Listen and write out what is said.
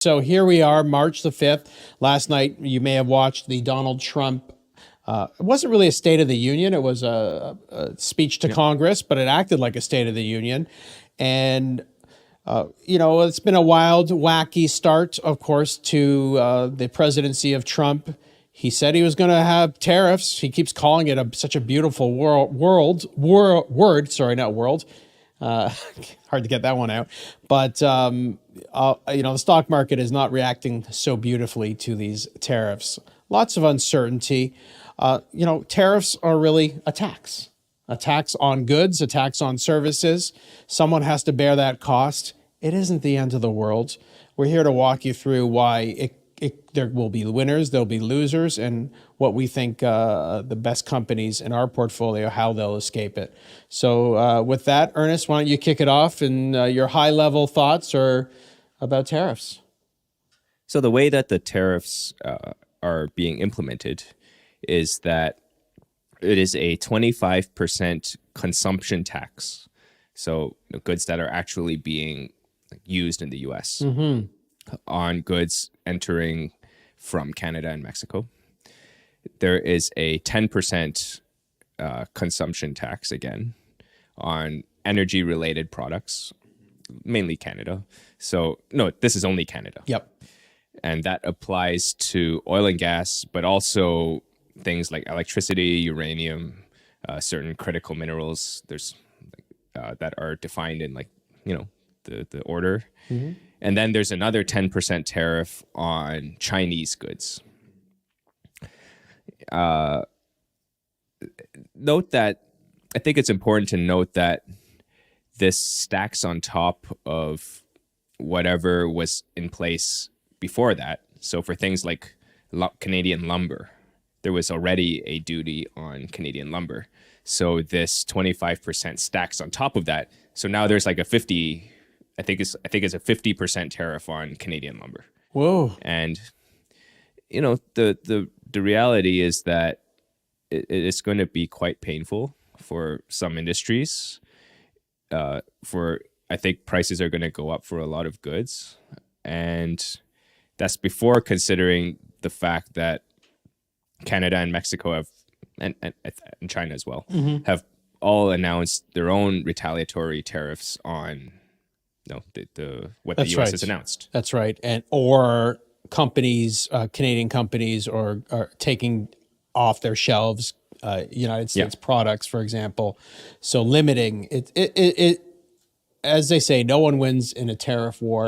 So here we are, March the 5th. Last night, you may have watched the Donald Trump. It wasn't really a State of the Union. It was a speech to Congress, but it acted like a State of the Union. And, it's been a wild, wacky start, of course, to the presidency of Trump. He said he was going to have tariffs. He keeps calling it such a beautiful word. Sorry, not world. Hard to get that one out. But, the stock market is not reacting so beautifully to these tariffs. Lots of uncertainty. Tariffs are really a tax on goods, a tax on services. Someone has to bear that cost. It isn't the end of the world. We're here to walk you through why there will be winners, there'll be losers, and what we think the best companies in our portfolio, how they'll escape it. So with that, Ernest, why don't you kick it off and your high-level thoughts are about tariffs? So the way that the tariffs are being implemented is that it is a 25% consumption tax. So goods that are actually being used in the U.S. on goods entering from Canada and Mexico. There is a 10% consumption tax, again, on energy-related products, mainly Canada. So, no, this is only Canada. Yep. And that applies to oil and gas, but also things like electricity, uranium, certain critical minerals. There's that are defined in the order. And then there's another 10% tariff on Chinese goods. Note that I think it's important to note that this stacks on top of whatever was in place before that. So for things like Canadian lumber, there was already a duty on Canadian lumber. So this 25% stacks on top of that. So now there's like a 50. I think it's a 50% tariff on Canadian lumber. Whoa! And the reality is that it's going to be quite painful for some industries. I think prices are going to go up for a lot of goods, and that's before considering the fact that Canada and Mexico have, and China as well, have all announced their own retaliatory tariffs on what the U.S. has announced. That's right. Or companies, Canadian companies, are taking off their shelves United States products, for example. So limiting it, as they say, no one wins in a tariff war.